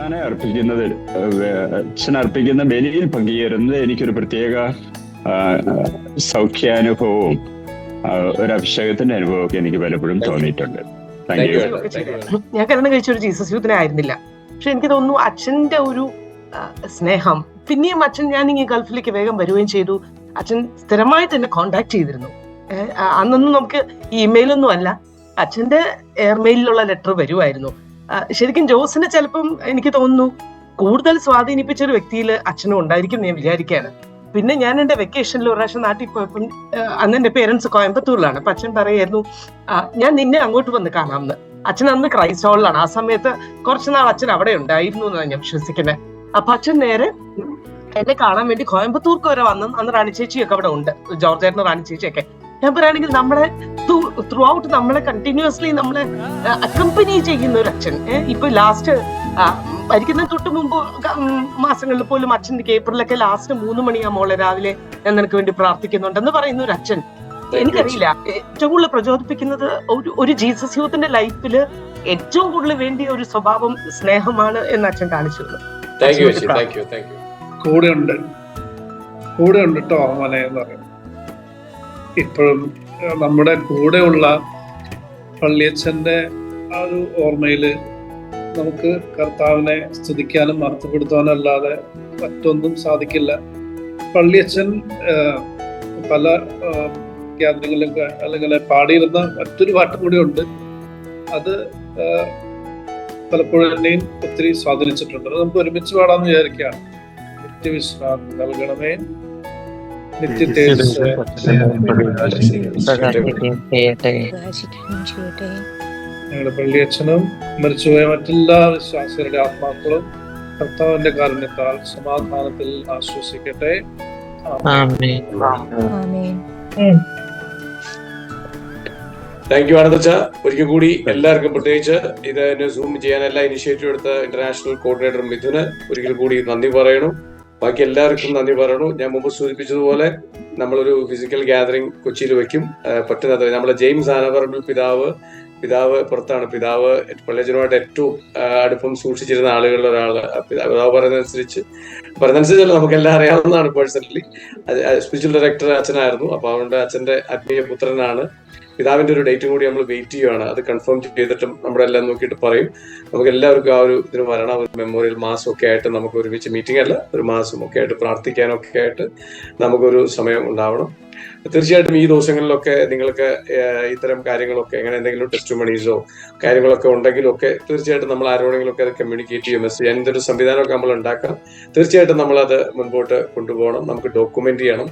കുർബാന അർപ്പിക്കുന്നത്, അച്ഛൻ അർപ്പിക്കുന്ന ബലിയിൽ പങ്കുചേരുന്നത് എനിക്കൊരു പ്രത്യേക സൗഖ്യാനുഭവവും ഒരു അഭിഷേകത്തിന്റെ അനുഭവമൊക്കെ എനിക്ക് പലപ്പോഴും തോന്നിയിട്ടുണ്ട്. Thank you. ഞാൻ കല്യാണം കഴിച്ചൊരു ജീസസ് യൂത്തിനായിരുന്നില്ല. പക്ഷെ എനിക്ക് തോന്നുന്നു അച്ഛന്റെ ഒരു സ്നേഹം, പിന്നെയും അച്ഛൻ, ഞാൻ ഇങ്ങനെ ഗൾഫിലേക്ക് വേഗം വരികയും ചെയ്തു. അച്ഛൻ സ്ഥിരമായിട്ട് എന്നെ കോണ്ടാക്ട് ചെയ്തിരുന്നു. അന്നൊന്നും നമുക്ക് ഇമെയിലൊന്നും അല്ല, അച്ഛന്റെ എയർമെയിലുള്ള ലെറ്റർ വരുമായിരുന്നു. ശരിക്കും ജോസിനെ ചിലപ്പം എനിക്ക് തോന്നുന്നു കൂടുതൽ സ്വാധീനിപ്പിച്ച ഒരു വ്യക്തിയിൽ അച്ഛനും ഉണ്ടായിരിക്കും ഞാൻ വിചാരിക്കാണ്. പിന്നെ ഞാൻ എന്റെ വെക്കേഷനിൽ ഒരു പ്രാവശ്യം നാട്ടിൽ പോയപ്പം, അന്ന് എന്റെ പേരൻസ് കോയമ്പത്തൂരിലാണ്. അപ്പൊ അച്ഛൻ പറയായിരുന്നു, ഞാൻ നിന്നെ അങ്ങോട്ട് വന്ന് കാണാമെന്ന്. അച്ഛൻ അന്ന് ക്രൈസ്റ്റ് ഹോളിലാണ്. ആ സമയത്ത് കുറച്ചുനാൾ അച്ഛൻ അവിടെ ഉണ്ടായിരുന്നു എന്നാണ് ഞാൻ വിശ്വസിക്കുന്നത്. അപ്പൊ അച്ഛൻ നേരെ എന്നെ കാണാൻ വേണ്ടി കോയമ്പത്തൂർക്ക് വരെ വന്നു. അന്ന് റാണി ചേച്ചിയൊക്കെ അവിടെ ഉണ്ട്, ജോർജായിരുന്നു റാണി ചേച്ചിയൊക്കെ. ഞാൻ പറയുകയാണെങ്കിൽ നമ്മളെ ത്രൂ ഔട്ട് നമ്മളെ കണ്ടിന്യൂസ്ലി നമ്മളെ അക്കമ്പനി ചെയ്യുന്ന ഒരു അച്ഛൻ. ഇപ്പൊ ലാസ്റ്റ് മരിക്കുന്ന തൊട്ട് മുമ്പ് മാസങ്ങളിൽ പോലും അച്ഛൻ ഏപ്രിലൊക്കെ ലാസ്റ്റ് 3 മണിയാകുമ്പോൾ രാവിലെ ഞാൻ നിനക്ക് വേണ്ടി പ്രാർത്ഥിക്കുന്നുണ്ടെന്ന് പറയുന്ന ഒരു അച്ഛൻ. എനിക്കറിയില്ല, ഏറ്റവും കൂടുതൽ പ്രചോദിപ്പിക്കുന്നത് ഒരു ജീസസ് യൂത്തിന്റെ ലൈഫില് ഏറ്റവും കൂടുതൽ വേണ്ടിയ ഒരു സ്വഭാവം സ്നേഹമാണ് എന്ന് അച്ഛൻ കാണിച്ചു. കൂടെ ഉണ്ട് കേട്ടോ മോനെ എന്ന് പറയും. ഇപ്പോഴും നമ്മുടെ കൂടെയുള്ള പള്ളിയച്ഛന്റെ ആ ഒരു ഓർമ്മയില് നമുക്ക് കർത്താവിനെ സ്തുതിക്കാനും മഹത്വപ്പെടുത്താനും അല്ലാതെ മറ്റൊന്നും സാധിക്കില്ല. പള്ളിയച്ഛൻ പല ഗ്യാദറിങ്ങിലൊക്കെ അല്ലെങ്കിൽ പാടിയിരുന്ന മറ്റൊരു പാട്ടും കൂടി ഉണ്ട്. അത് പലപ്പോഴും എന്നെയും ഒത്തിരി സ്വാധീനിച്ചിട്ടുണ്ട്. നമുക്ക് ഒരുമിച്ച് പാടാമെന്ന് വിചാരിക്കുകയാണ്. നിത്യവിശ്രാന്തി നൽകണമേ, നിത്യ തേജസ്സ് ഞങ്ങളുടെ പള്ളിയച്ഛനും മരിച്ചുപോയ മറ്റെല്ലാ വിശ്വാസികളുടെ ആത്മാക്കളും കർത്താവിന്റെ കാരുണ്യത്താൽ സമാധാനത്തിൽ ആശ്വസിക്കട്ടെ. Thank you ആനന്ദച്ച. ഒരിക്കൽ കൂടി എല്ലാവർക്കും, പ്രത്യേകിച്ച് ഇതിന് സൂം ചെയ്യാൻ എല്ലാ ഇനിഷ്യേറ്റീവ് എടുത്ത ഇന്റർനാഷണൽ കോർഡിനേറ്റർ മിഥുന് ഒരിക്കൽ കൂടി നന്ദി പറയണു. ബാക്കി എല്ലാവർക്കും നന്ദി പറയണു. ഞാൻ മുമ്പ് സൂചിപ്പിച്ചതുപോലെ നമ്മളൊരു ഫിസിക്കൽ ഗ്യാതറിംഗ് കൊച്ചിയിൽ വെക്കും. പറ്റുന്നത് നമ്മളെ ജെയിംസ് ആനവറബിൾ പിതാവ് പുറത്താണ്. പിതാവ് പള്ളിയച്ഛനുമായിട്ട് ഏറ്റവും അടുപ്പം സൂക്ഷിച്ചിരുന്ന ആളുകളിൽ ഒരാള്. പിതാവ് പറയുന്നതനുസരിച്ചല്ല, നമുക്കെല്ലാം അറിയാവുന്നതാണ്. പേഴ്സണലി സ്പിരിച്വൽ ഡയറക്ടർ അച്ഛനായിരുന്നു. അപ്പൊ അതുകൊണ്ട് അച്ഛന്റെ ആത്മീയ പുത്രനാണ്. പിതാവിന്റെ ഒരു ഡേറ്റും കൂടി നമ്മൾ വെയിറ്റ് ചെയ്യുകയാണ്. അത് കൺഫേം ചെയ്തിട്ടും നമ്മളെല്ലാം നോക്കിയിട്ട് പറയും. നമുക്ക് എല്ലാവർക്കും ആ ഒരു ഇതിന് വരണം. ഒരു മെമ്മോറിയൽ മാസം ഒക്കെ ആയിട്ട് നമുക്ക് ഒരുമിച്ച് മീറ്റിംഗ് അല്ല, ഒരു മാസം ഒക്കെ ആയിട്ട് പ്രാർത്ഥിക്കാനൊക്കെ ആയിട്ട് നമുക്കൊരു സമയം ഉണ്ടാവണം. തീർച്ചയായിട്ടും ഈ ദിവസങ്ങളിലൊക്കെ നിങ്ങൾക്ക് ഇത്തരം കാര്യങ്ങളൊക്കെ എങ്ങനെ എന്തെങ്കിലും ടെസ്റ്റിമണീസോ കാര്യങ്ങളൊക്കെ ഉണ്ടെങ്കിലൊക്കെ തീർച്ചയായിട്ടും നമ്മൾ ആരോടെങ്കിലൊക്കെ അത് കമ്മ്യൂണിക്കേറ്റ് ചെയ്യും. മെസ്സേജ് എന്തൊരു സംവിധാനമൊക്കെ നമ്മൾ ഉണ്ടാക്കാം. തീർച്ചയായിട്ടും നമ്മളത് മുൻപോട്ട് കൊണ്ടുപോകണം. നമുക്ക് ഡോക്യുമെന്റ് ചെയ്യണം.